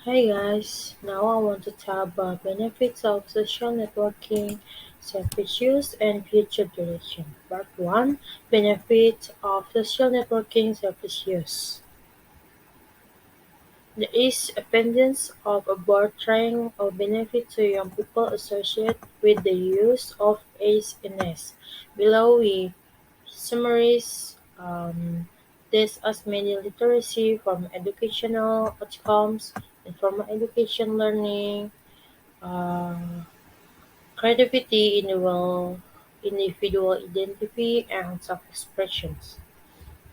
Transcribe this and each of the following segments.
Hi guys, now I want to talk about benefits of social networking, selfish use, and future direction. Part 1. Benefits of social networking, selfish use. There is abundance of about trying of benefit to young people associated with the use of SNS. Below we summarize this as media literacy from educational outcomes, informal education learning, uh, creativity, individual identity, and self-expressions.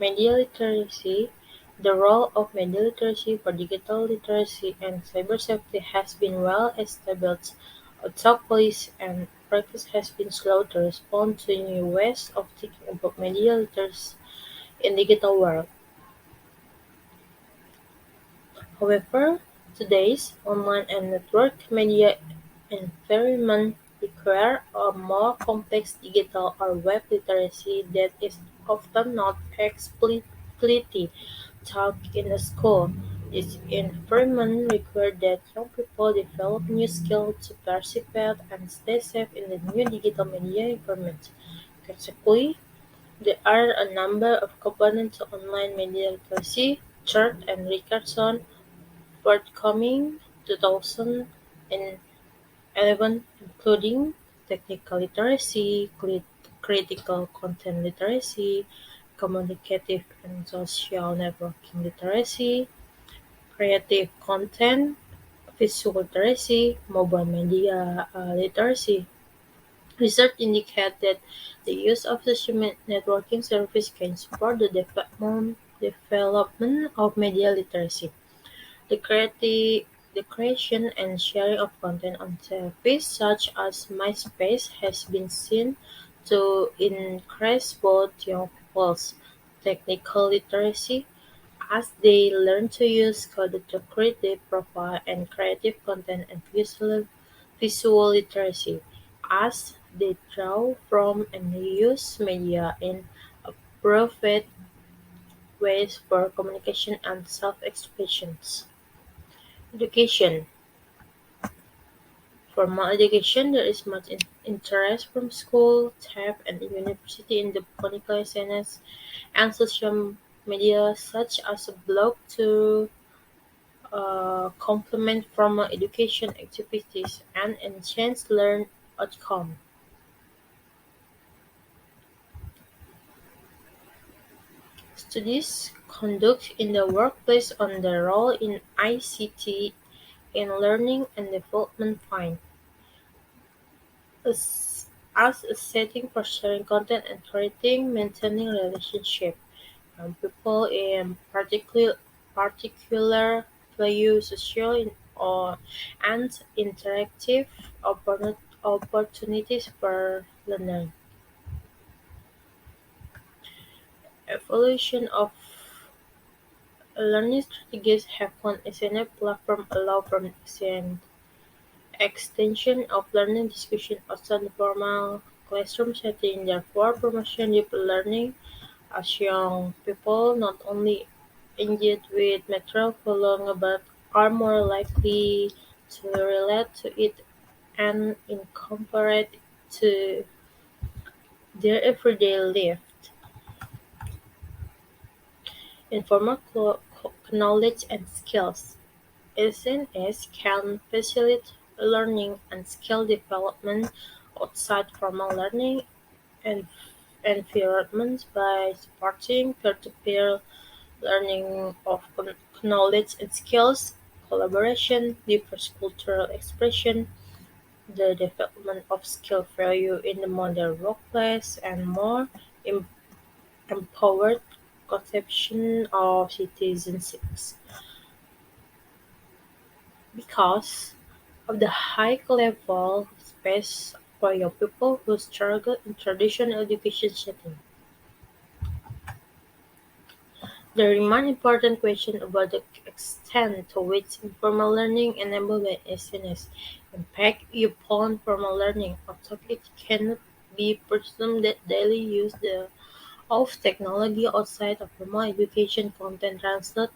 Media literacy. The role of media literacy for digital literacy and cyber safety has been well established, although policy and practice has been slow to respond to new ways of thinking about media literacy in digital world. However, today's online and network media environment require a more complex digital or web literacy that is often not explicitly taught in a school. This environment requires that young people develop new skills to participate and stay safe in the new digital media environment. Consequently, there are a number of components to online media literacy. Chart and Richardson forthcoming 2011, including technical literacy, critical content literacy, communicative and social networking literacy, creative content, visual literacy, mobile media literacy. Research indicates that the use of social networking services can support the development of media literacy. The creation and sharing of content on services such as MySpace has been seen to increase both young people's technical literacy as they learn to use code to create their profile and creative content, and visual literacy as they draw from and use media in appropriate ways for communication and self-expression. Education. Formal education: there is much interest from school, TAFE, and university in the phonical science and social media such as a blog to complement formal education activities and enhance learn outcome. Studies conducted in the workplace on the role in ICT in learning and development find as a setting for sharing content and creating maintaining relationship. People in particular value social or and interactive opportunities for learning. Evolution of learning strategies have one essential platform allow for an extension of learning discussion outside the formal classroom setting, therefore promotion deep learning as young people not only engage with material for long but are more likely to relate to it and incorporate it to their everyday life. Informal knowledge and skills. SNS can facilitate learning and skill development outside formal learning and environments by supporting peer-to-peer learning of knowledge and skills, collaboration, diverse cultural expression, the development of skill value in the modern workplace, and more em- empowered conception of citizenship. Because of the high-level space for young people who struggle in traditional education settings, there remain important questions about the extent to which informal learning enablement SNS impact upon formal learning, although it cannot be presumed that daily use of technology outside of formal education content translate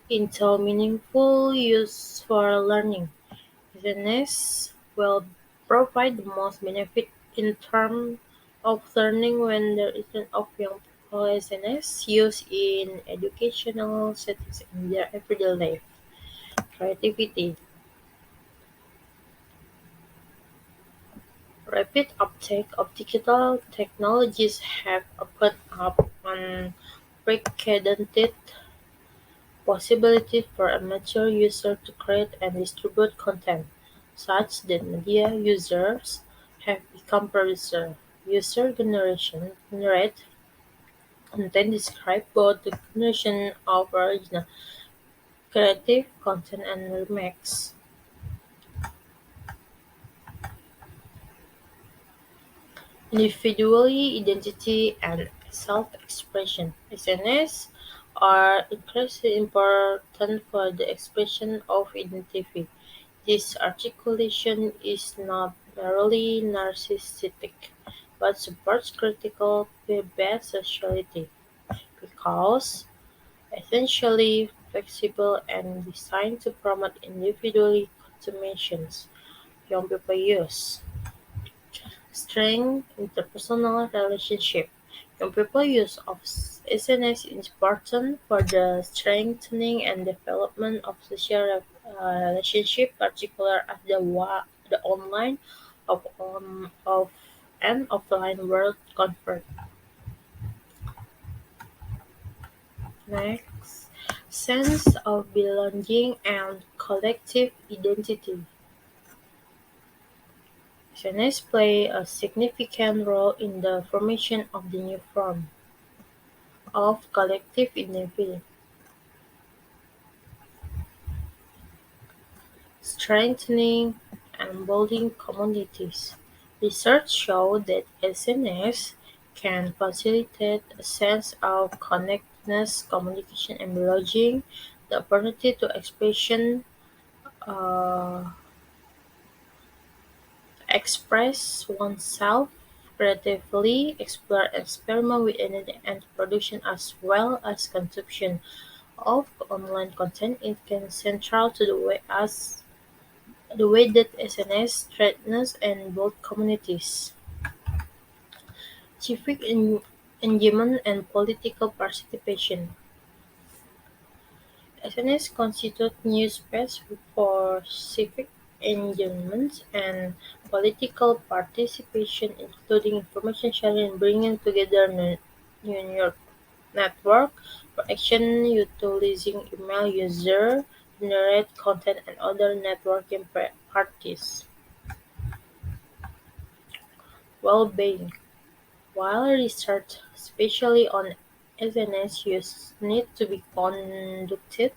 into meaningful use for learning. SNS will provide the most benefit in terms of learning when there is an of young people SNS used in educational settings in their everyday life. Creativity. Rapid uptake of digital technologies have opened up unprecedented possibilities for amateur users to create and distribute content, such that media users have become producers. User generate content describe both the generation of original creative content and remakes. Individually identity and self-expression. SNS are increasingly important for the expression of identity. This articulation is not merely narcissistic, but supports critical feedback sociality because essentially flexible and designed to promote individual consumptions. Young people use. Strength interpersonal relationship. Young people use of SNS is important for the strengthening and development of social relationship, particularly as the online of and offline world convert. Next, sense of belonging and collective identity. SNS play a significant role in the formation of the new form of collective identity, strengthening and building communities. Research shows that SNS can facilitate a sense of connectedness, communication, and belonging, the opportunity to uh, express oneself creatively, explore and experiment with identity and production as well as consumption of online content. It can central to the way that SNS strengthens and builds communities, civic engagement and political participation. SNS constitute new space for civic engagement and political participation, including information sharing and bringing together new network for action utilizing email, user-generated content, and other networking parties. Well-being. While research, especially on SNS use, need to be conducted,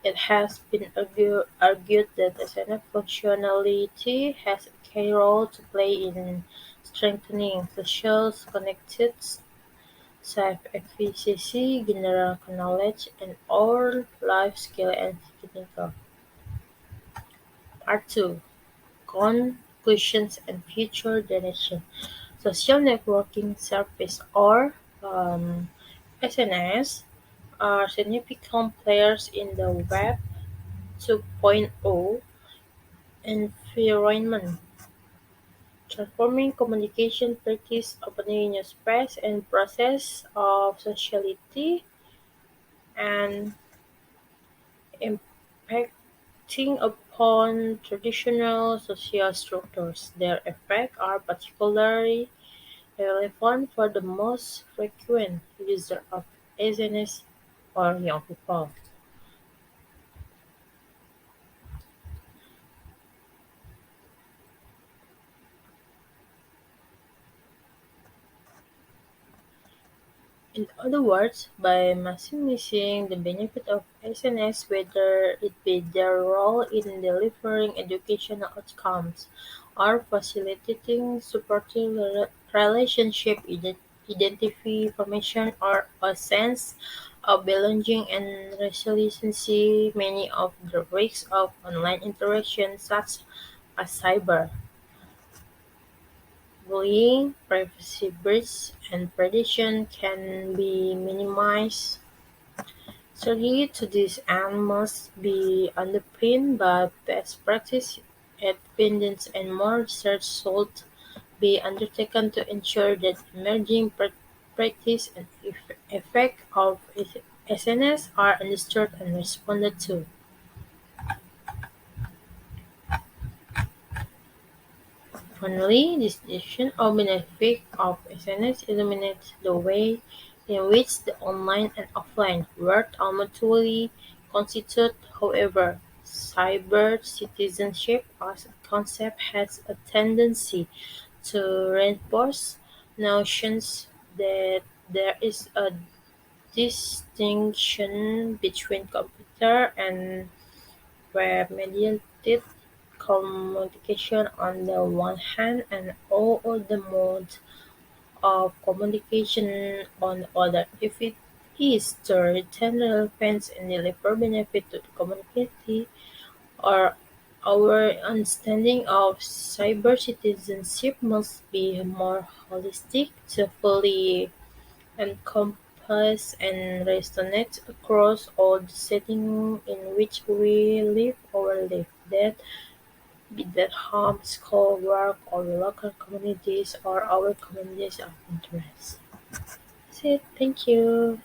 it has been argued that SNS functionality has a key role to play in strengthening social connections, self-efficacy, general knowledge, and all life skill and technical. Part 2. Conclusions and future direction. Social networking service or SNS are significant players in the Web 2.0 environment, transforming communication practice, opening new space and process of sociality, and impacting upon traditional social structures. Their effects are particularly relevant for the most frequent user of SNS or young people. In other words, by maximizing the benefit of SNS, whether it be their role in delivering educational outcomes or facilitating supporting relationship identity formation or a sense of belonging and resiliency, many of the risks of online interaction such as cyber bullying, privacy breach, and predation can be minimized. Strategy to this end must be underpinned by best practice evidence and more research should be undertaken to ensure that emerging practice and effect of SNS are understood and responded to. Finally, this definition of benefit of SNS illuminates the way in which the online and offline world mutually constitute. However, cyber citizenship as a concept has a tendency to reinforce notions that there is a distinction between computer and web-mediated communication on the one hand and all other modes of communication on the other. If it is to retain relevance and deliver benefit to the community, or our understanding of cyber citizenship must be more holistic to fully encompass and resonate across all the settings in which we live our life. That be that home, school, work, or local communities or our communities of interest. That's it. Thank you.